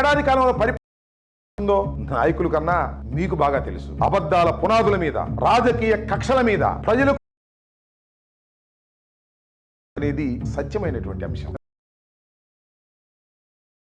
ఏడాది కాలంలో పరిపాలన నాయకుల కన్నా మీకు బాగా తెలుసు. అబద్ధాల పునాదుల మీద, రాజకీయ కక్షల మీద ప్రజలు అనేది సత్యమైనటువంటి అంశం.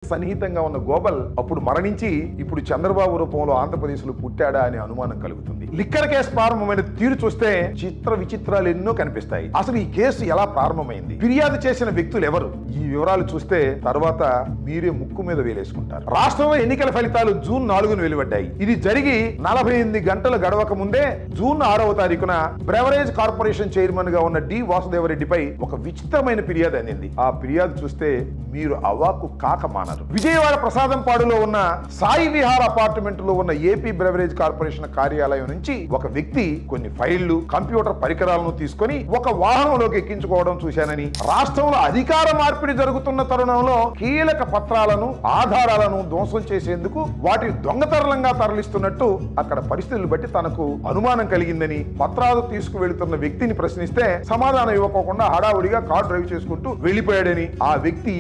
సన్నిహితంగా ఉన్న గోబల్ అప్పుడు మరణించి ఇప్పుడు చంద్రబాబు రూపంలో ఆంధ్రప్రదేశ్లో పుట్టాడా అనే అనుమానం కలుగుతుంది. లిక్కర్ కేసు ప్రారంభమైన తీరు చూస్తే చిత్ర విచిత్రాలు ఎన్నో కనిపిస్తాయి. అసలు ఈ కేసు ఎలా ప్రారంభమైంది, ఫిర్యాదు చేసిన వ్యక్తులు ఎవరు, ఈ వివరాలు చూస్తే తర్వాత మీరే ముక్కు మీద వేలేసుకుంటారు. రాష్ట్రంలో ఎన్నికల ఫలితాలు జూన్ 4న వెలువడ్డాయి. ఇది జరిగి 48 గంటలు గడవక ముందే జూన్ 6వ తారీఖున బ్రెవరేజ్ కార్పొరేషన్ చైర్మన్ గా ఉన్న డి వాసుదేవరెడ్డిపై ఒక విచిత్రమైన ఫిర్యాదు అందింది. ఆ ఫిర్యాదు చూస్తే మీరు అవాకు కాక మానరు. విజయవాడ ప్రసాదంపాడులో ఉన్న సాయి విహార్ అపార్ట్మెంట్ లో ఉన్న ఏపీ బ్రెవరేజ్ కార్పొరేషన్ కార్యాలయం నుంచి ఒక వ్యక్తి కొన్ని ఫైళ్లు, కంప్యూటర్ పరికరాలను తీసుకొని ఒక వాహనంలోకి ఎక్కించుకోవడం చూశానని, రాష్ట్రంలో అధికార మార్పిడి జరుగుతున్న తరుణంలో కీలక పత్రాలను, ఆధారాలను ధ్వంసం చేసేందుకు వాటిని దొంగతనంగా తరలిస్తున్నట్టు అక్కడ పరిస్థితులు బట్టి తనకు అనుమానం కలిగిందని, పత్రాలు తీసుకువెళ్తున్న వ్యక్తిని ప్రశ్నిస్తే సమాధానం ఇవ్వకోకుండా హడావుడిగా కారు డ్రైవ్ చేసుకుంటూ వెళ్లిపోయాడని, ఆ వ్యక్తి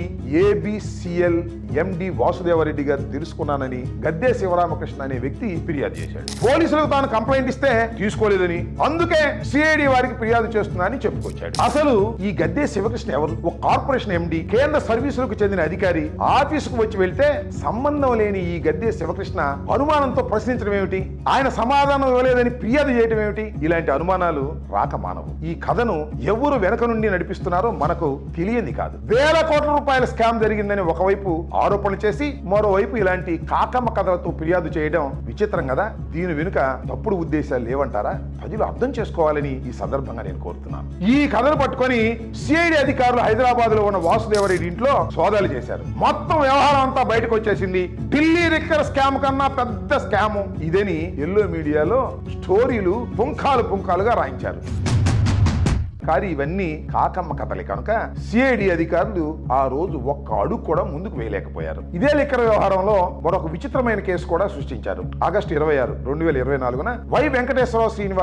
ఏబిసిఎల్ ఎండి వాసుదేవరెడ్డి గారు తెలుసుకున్నానని గద్దె శివరామకృష్ణ అనే వ్యక్తి ఫిర్యాదు చేశాడు. పోలీసులకు తాను కంప్లైంట్ ఇస్తే తీసుకోలేదని, అందుకే సిఐడి వారికి ఫిర్యాదు చేస్తున్నానని చెప్పుకొచ్చాడు. అసలు ఈ గద్దె శివకృష్ణ ఎవరు? ఒక కార్పొరేషన్ ఎండి, కేంద్ర సర్వీసులకు చెందిన అధికారి. ఆఫీసుకు వచ్చి వెళ్తే సంబంధం లేని ఈ గద్దె శివకృష్ణ అనుమానంతో ప్రశ్నించడం ఏమిటి, ఆయన సమాధానం ఇవ్వలేదని ఫిర్యాదు చేయడం ఏమిటి? ఇలాంటి అనుమానాలు రాక మానవు. ఈ కథను ఎవరు వెనక నుండి నడిపిస్తున్నారో మనకు తెలియంది కాదు. వేల కోట్ల రూపాయల స్కామ్ జరిగిందని ఒకవైపు ఆరోపణలు చేసి మరోవైపు ఇలాంటి కాకమ్మ కథలతో ఫిర్యాదు చేయడం విచిత్రం కదా. దీని వెనుక తప్పుడు ఉద్దేశాలు లేవంటారా? ప్రజలు అర్థం చేసుకోవాలని ఈ సందర్భంగా నేను కోరుతున్నాను. ఈ కథను పట్టుకొని సిఐడి అధికారులు హైదరాబాద్ లో ఉన్న వాసుదేవరెడ్డి ఇంట్లో సోదాలు చేశారు. మొత్తం వ్యవహారం అంతా బయటకు వచ్చేసింది. ఢిల్లీ లిక్కర్ స్కామ్ కన్నా పెద్ద స్కామ్ ఇదని ఎల్లో మీడియాలో స్టోరీలు పుంఖాలుగా రాయించారు. కానీ ఇవన్నీ కాకమ్మ కథలే కనుక సిఐడి అధికారులు ఆ రోజు ఒక్క అడుగు కూడా ముందుకు వేయలేకపోయారు. ఇదే లిక్కర్ వ్యవహారంలో మరొక విచిత్రమైన కేసు కూడా సృష్టించారు. ఆగస్టు 26, 2024న Y Venkateswara Rao Srinivas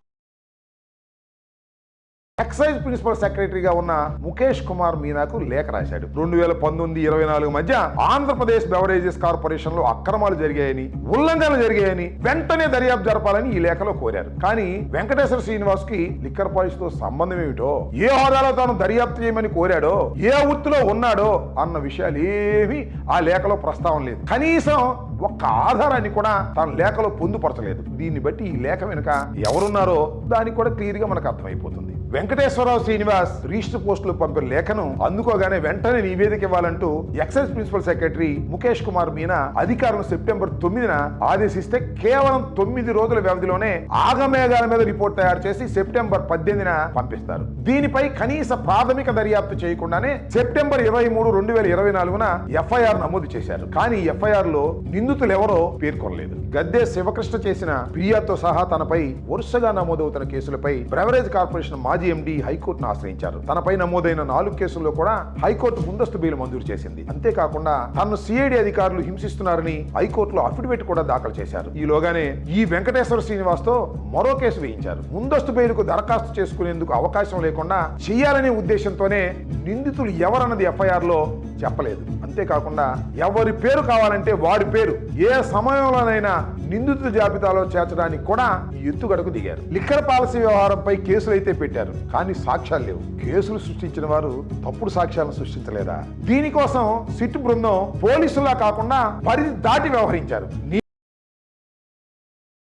excise principal సెక్రటరీగా ఉన్న ముఖేష్ కుమార్ మీనాకు లేఖ రాశాడు. 2019-24 మధ్య ఆంధ్రప్రదేశ్ బెవరేజెస్ కార్పొరేషన్ లో అక్రమాలు జరిగాయని, ఉల్లంఘనలు జరిగాయని వెంటనే దర్యాప్తు జరపాలని ఈ లేఖలో కోరారు. కానీ వెంకటేశ్వర శ్రీనివాస్ కి లిక్కర్ పాయిస్ తో సంబంధం ఏమిటో, ఏ హోదాలో తాను దర్యాప్తు చేయమని కోరాడో, ఏ వృత్తిలో ఉన్నాడో అన్న విషయాలు ఏమీ ఆ లేఖలో ప్రస్తావన లేదు. కనీసం ఒక్క ఆధారాన్ని కూడా తన లేఖలో పొందుపరచలేదు. దీన్ని బట్టి ఈ లేఖ వెనుక ఎవరున్నారో దానికి కూడా క్లియర్ గా మనకు అర్థమైపోతుంది. వెంకటేశ్వరరావు శ్రీనివాస్ రిజిస్టర్ పోస్టులు పంపిన లేఖను అందుకోగానే వెంటనే నివేదిక ఇవ్వాలంటూ excise principal secretary Mukesh Kumar Meena అధికారులను సెప్టెంబర్ 9న ఆదేశిస్తే కేవలం 9 రోజుల వ్యవధిలోనే ఆగమేఘాల మీద రిపోర్ట్ తయారు చేసి సెప్టెంబర్ 18న పంపిస్తారు. దీనిపై కనీస ప్రాథమిక దర్యాప్తు చేయకుండానే సెప్టెంబర్ 23, 2024న ఎఫ్ఐఆర్ నమోదు చేశారు. కానీ ఎఫ్ఐఆర్ లో నిందితులు ఎవరో పేర్కొనలేదు. గద్దె శివకృష్ణ చేసిన ఫిర్యాదుతో సహా తనపై వరుసగా నమోదవుతున్న కేసులపై బ్రెవరేజ్ కార్పొరేషన్ మాజీ ఎండి హైకోర్టును ఆశ్రయించారు. తనపై నమోదైన 4 కేసుల్లో కూడా హైకోర్టు ముందస్తు బెయిల్ మంజూరు చేసింది. అంతేకాకుండా తనను సిఐడి అధికారులు హింసిస్తున్నారని హైకోర్టులో అఫిడవిట్ కూడా దాఖలు చేశారు. ఈలోగానే ఈ వెంకటేశ్వర శ్రీనివాస్ తో మరో కేసు వేయించారు. ముందస్తు బెయిల్ కు దరఖాస్తు చేసుకునేందుకు అవకాశం లేకుండా చేయాలనే ఉద్దేశంతోనే నిందితులు ఎవరన్నది ఎఫ్ఐఆర్ లో చెప్పలేదు. అంతేకాకుండా ఎవరి పేరు కావాలంటే వాడి పేరు ఏ సమయంలోనైనా నిందితుల జాబితాలో చేర్చడానికి కూడా ఎత్తుగడకు దిగారు. లిక్కర్ పాలసీ వ్యవహారంపై కేసులు అయితే పెట్టారు, కానీ సాక్ష్యాలు లేవు. కేసులు సృష్టించిన వారు తప్పుడు సాక్ష్యాలను సృష్టించలేదా? దీనికోసం సిట్ బృందం పోలీసులా కాకుండా పరిధి దాటి వ్యవహరించారు,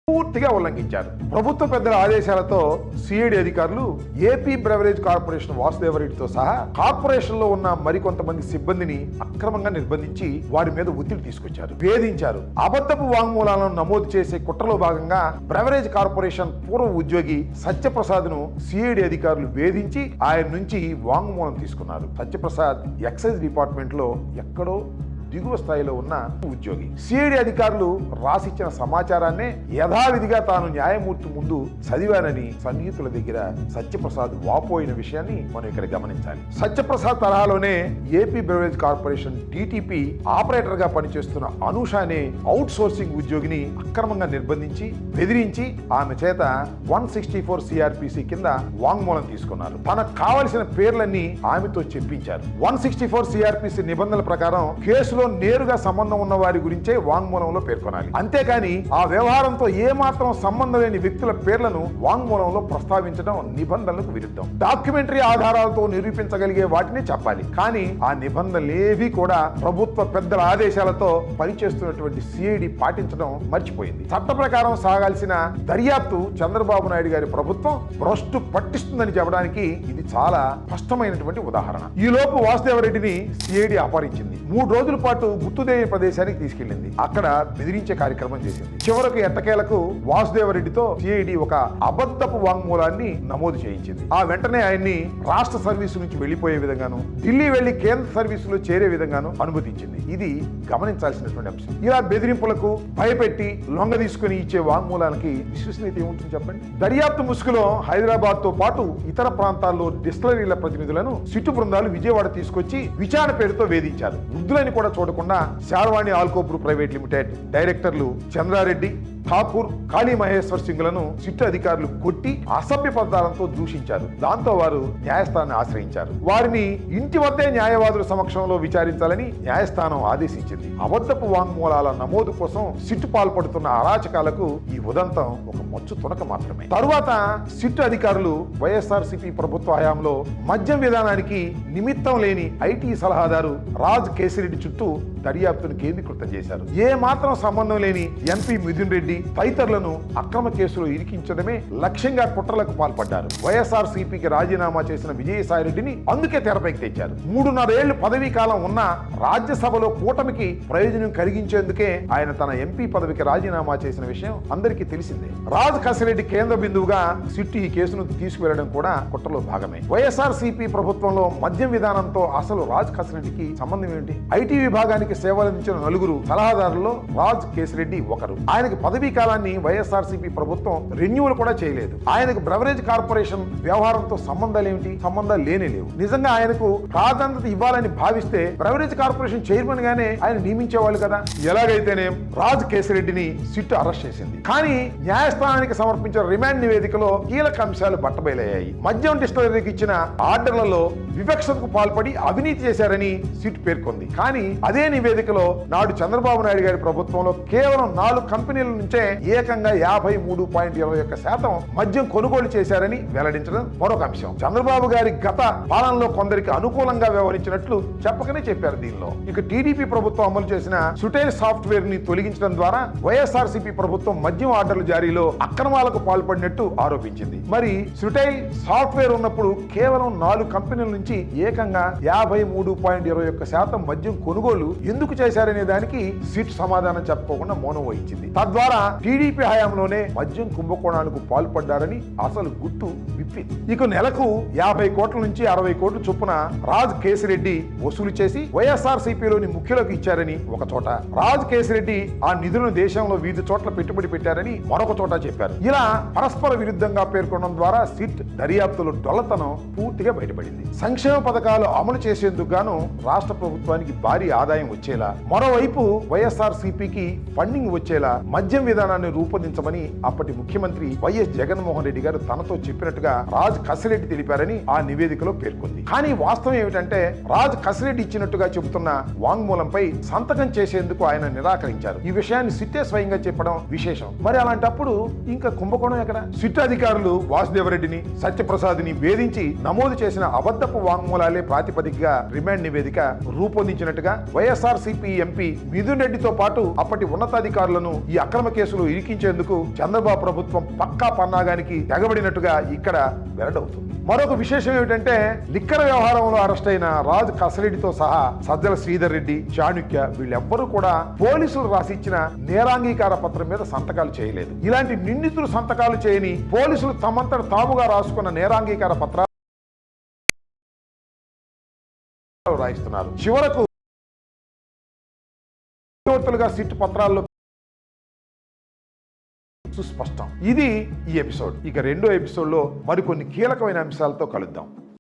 పూర్తిగా ఉల్లంఘించారు. ప్రభుత్వ పెద్దల ఆదేశాలతో సిఐడి అధికారులు ఏపీ బ్రెవరేజ్ కార్పొరేషన్ వాసుదేవరెడ్డితో సహా కార్పొరేషన్ లో ఉన్న మరికొంతమంది సిబ్బందిని అక్రమంగా నిర్బంధించి వారి మీద ఒత్తిడి తీసుకొచ్చారు, వేధించారు. అబద్ధపు వాంగ్మూలాలను నమోదు చేసే కుట్రలో భాగంగా బ్రెవరేజ్ కార్పొరేషన్ పూర్వ ఉద్యోగి సత్యప్రసాద్ ను సిఐడి అధికారులు వేధించి ఆయన నుంచి వాంగ్మూలం తీసుకున్నారు. సత్యప్రసాద్ ఎక్సైజ్ డిపార్ట్మెంట్ లో ఎక్కడో దిగువ స్థాయిలో ఉన్న ఉద్యోగి. సిఐడి అధికారులు రాసిచ్చిన సమాచారాన్ని యథావిధిగా తాను న్యాయమూర్తి ముందు చదివానని సన్నిహితుల దగ్గర సత్యప్రసాద్ వాపోయిన విషయాన్ని మనం ఇక్కడ గమనించాలి. సత్యప్రసాద్ తరహాలోనే AP beverage corporation DTP operator గా పనిచేస్తున్న అనూష అనే అవుట్ సోర్సింగ్ ఉద్యోగిని అక్రమంగా నిర్బంధించి బెదిరించి ఆమె చేత 164 సిఆర్పిసి కింద వాంగ్మూలం తీసుకున్నారు. తనకు కావలసిన పేర్లన్నీ ఆమెతో చెప్పించారు. 164 సిఆర్పిసి నిబంధనల ప్రకారం కేసులో నేరుగా సంబంధం ఉన్న వారి గురించే వాంగ్మూలంలో పేర్కొనాలి. అంతేకాని ఆ వ్యవహారంతో ఏమాత్రం సంబంధం లేని వ్యక్తుల పేర్లను వాంగ్మూలంలో ప్రస్తావించడం నిబంధనలకు విరుద్ధం. డాక్యుమెంటరీ ఆధారాలతో నిరూపించగలిగే వాటిని చెప్పాలి. కానీ ఆ నిబంధనలేవి కూడా ప్రభుత్వ పెద్దల ఆదేశాలతో పనిచేస్తున్నటువంటి సిఐడి పాటించడం మర్చిపోయింది. చట్ట ప్రకారం సాగాల్సిన దర్యాప్తు చంద్రబాబు నాయుడు గారి ప్రభుత్వం భ్రష్టు పట్టిస్తుందని చెప్పడానికి ఇది చాలా స్పష్టమైనటువంటి ఉదాహరణ. ఈ లోపు వాసుదేవరెడ్డిని సిఐడి అపహరించింది. 3 రోజుల పాటు గుర్తుదేవి ప్రదేశానికి తీసుకెళ్లింది. అక్కడ బెదిరించే కార్యక్రమం చేసింది. చివరకు ఎట్టకేలకు వాసుదేవరెడ్డితో సిఐడి ఒక అబద్ధపు వాంగ్మూలాన్ని నమోదు చేయించింది. ఆ వెంటనే ఆయన్ని రాష్ట్ర సర్వీసు నుంచి వెళ్లిపోయే విధంగాను, ఢిల్లీ వెళ్లి కేంద్ర సర్వీసులో చేరే విధంగాను అనుమతించింది. ఇది గమనించాల్సినటువంటి అంశం. ఇలా బెదిరింపులకు భయపెట్టి లొంగ తీసుకుని ఇచ్చే వాంగ్మూలానికి విశ్వసనీయత ఏముంటుంది చెప్పండి? దర్యాప్తు ముసుగులో హైదరాబాద్ తో పాటు ఇతర ప్రాంతాల్లో డిస్టిలరీల ప్రతినిధులను సిట్టు బృందాలు విజయవాడ తీసుకొచ్చి విచారణ పేరుతో వేధించారు. వృద్ధులని కూడా చూడకుండా శార్వాణి ఆల్కోబ్రూ ప్రైవేట్ లిమిటెడ్ డైరెక్టర్లు చంద్రారెడ్డి, ఠాకూర్, కాళీ మహేశ్వర్ సింగ్లను సిట్టు అధికారులు కొట్టి అసభ్య పదాలతో దూషించారు. దాంతో వారు న్యాయస్థానాన్ని ఆశ్రయించారు. వారిని ఇంటి వద్దే న్యాయవాదుల సమక్షంలో విచారించాలని న్యాయస్థానం ఆదేశించింది. అబద్ధపు వాంగ్మూలాల నమోదు కోసం సిట్టు పాల్పడుతున్న అరాచకాలకు ఈ ఉదంతం ఒక మచ్చు తునక మాత్రమే. తరువాత సిట్టు అధికారులు వైఎస్ఆర్సీపీ ప్రభుత్వ హయాంలో మద్యం విధానానికి నిమిత్తం లేని ఐటీ సలహాదారు రాజ్ కేసిరెడ్డి చుట్టూ దర్యాప్తును కేంద్రీకృతం చేశారు. ఏ మాత్రం సంబంధం లేని ఎంపీ మిథున్ రెడ్డి తదితరులను అక్రమ కేసులో ఇరికించడమే లక్ష్యంగా కుట్రలకు పాల్పడ్డారు. వైఎస్ఆర్సీపీకి రాజీనామా చేసిన విజయసాయిరెడ్డిని అందుకే తెరపైకి తెచ్చారు. 3.5 ఏళ్లు పదవీ కాలం ఉన్న రాజ్యసభలో కూటమికి ప్రయోజనం కలిగించేందుకే ఆయన తన ఎంపీ పదవికి రాజీనామా చేసిన విషయం అందరికీ తెలిసిందే. రాజ్ కసిరెడ్డి కేంద్ర బిందువుగా సిట్టు ఈ కేసును తీసుకువెళ్లడం కూడా కుట్రలో భాగమే. వైఎస్ఆర్సీపీ ప్రభుత్వంలో మద్యం విధానంతో అసలు రాజ్ కసిరెడ్డికి సంబంధం ఏంటి? ఐటీ విభాగానికి సేవలందించిన 4 సలహాదారుల్లో రాజ్ కేసిరెడ్డి ఒకరు. ఆయనకు పదవీ కాలాన్ని వైఎస్ఆర్సీపీ ప్రభుత్వం రెన్యూవల్ కూడా చేయలేదు. ఆయనకు బ్రెవరేజ్ కార్పొరేషన్ వ్యవహారంతో సంబంధాలు ఏమిటి? సంబంధాలు లేవు. నిజంగా ఆయనకు ప్రాధాన్యత ఇవ్వాలని భావిస్తే బ్రెవరేజ్ కార్పొరేషన్ చైర్మన్ గానే ఆయన నియమించేవాళ్ళు కదా. ఎలాగైతేనే రాజ్ కేసిరెడ్డిని సిట్టు అరెస్ట్ చేసింది. కానీ న్యాయస్థానానికి సమర్పించిన రిమాండ్ నివేదికలో కీలక అంశాలు బట్టబయలయ్యాయి. మద్యం డిస్టిలరీకి ఇచ్చిన ఆర్డర్లలో వివక్షతకు పాల్పడి అవినీతి చేశారని సిట్ పేర్కొంది. కానీ అదే నివేదికలో నాడు చంద్రబాబు నాయుడు గారి ప్రభుత్వంలో కేవలం 4 కంపెనీల నుంచే ఏకంగా 53.21% మద్యం కొనుగోలు చేశారని వెల్లడించడం మరొక అంశం. చంద్రబాబు గారి గత పాలనలో కొందరికి అనుకూలంగా వ్యవహరించినట్లు చెప్పకనే చెప్పారు. దీనిలో ఇక టీడీపీ ప్రభుత్వం అమలు చేసిన సుటైల్ సాఫ్ట్వేర్ ని తొలగించడం ద్వారా వైఎస్ఆర్సీపీ ప్రభుత్వం మద్యం ఆర్డర్ల జారీలో అక్రమాలకు పాల్పడినట్టు ఆరోపించింది. మరి సుటైల్ సాఫ్ట్వేర్ ఉన్నప్పుడు కేవలం 4 కంపెనీల నుంచి ఏకంగా 53.21% మద్యం కొనుగోలు ఎందుకు చేశారనే దానికి సిట్ సమాధానం చెప్పుకోకుండా మౌనం వహించింది. తద్వారా టీడీపీ హయాంలోనే మద్యం కుంభకోణాలకు పాల్పడ్డారని అసలు గుట్టు విప్పింది. ఇక నెలకు 50 కోట్ల నుంచి 60 కోట్ల చొప్పున రాజ్ కేసిరెడ్డి వసూలు చేసి వైఎస్ఆర్సీపీలోని ముఖ్యులకు ఇచ్చారని ఒక చోట, రాజ్ కేసిరెడ్డి ఆ నిధులను దేశంలో వివిధ చోట్ల పెట్టుబడి పెట్టారని మరొక చోట చెప్పారు. ఇలా పరస్పర విరుద్ధంగా పేర్కొనడం ద్వారా సిట్ దర్యాప్తులో డొల్లతనం పూర్తిగా బయటపడింది. సంక్షేమ పథకాలు అమలు చేసేందుకు గాను రాష్ట్ర ప్రభుత్వానికి భారీ ఆదాయం వచ్చేలా, మరోవైపు వైఎస్ఆర్సీపీకి ఫండింగ్ వచ్చేలా మద్యం విధానాన్ని రూపొందించమని అప్పటి ముఖ్యమంత్రి వైఎస్ జగన్మోహన్ రెడ్డి గారు తనతో చెప్పినట్టుగా రాజ్ కసిరెడ్డి తెలిపారని ఆ నివేదికలో పేర్కొంది. కానీ వాస్తవం ఏమిటంటే రాజ్ కసిరెడ్డి ఇచ్చినట్టుగా చెబుతున్న వాంగ్మూలంపై సంతకం చేసేందుకు ఆయన నిరాకరించారు. ఈ విషయాన్ని సిట్టే స్వయంగా చెప్పడం విశేషం. మరి అలాంటప్పుడు ఇంకా కుంభకోణం ఎక్కడ? సిట్ అధికారులు వాసుదేవరెడ్డిని, సత్యప్రసాద్ని వేధించి నమోదు చేసిన అబద్ధపు వాంగ్మూలాలే ప్రాతిపదికగా రిమాండ్ నివేదిక రూపొందించినట్టుగా వైఎస్ఆర్సీపీ ఎంపీ మిథున్ రెడ్డితో పాటు అప్పటి ఉన్నతాధికారులను ఈ అక్రమ కేసులు ఇరికించేందుకు చంద్రబాబు ప్రభుత్వం పక్కా పన్నాగానికి తెగబడినట్టుగా ఇక్కడ వెల్లడవుతుంది. మరొక విశేషం ఏమిటంటే లిక్కర్ వ్యవహారంలో అరెస్ట్ అయిన రాజ్ కసిరెడ్డితో సహా సజ్జల శ్రీధర్ రెడ్డి, చాణుక్య వీళ్ళెవ్వరూ కూడా పోలీసులు రాసిచ్చిన నేరాంగీకార పత్రం మీద సంతకాలు చేయలేదు. ఇలాంటి నిందితులు సంతకాలు చేయని పోలీసులు తమంతట తాముగా రాసుకున్న నేరాంగీకార పత్రాలు రాయిస్తున్నారు. చివరకు సిట్ పత్రాల్లో సుస్పష్టం. ఇది ఈ ఎపిసోడ్. ఇక రెండో ఎపిసోడ్లో మరికొన్ని కీలకమైన అంశాలతో కలుద్దాం.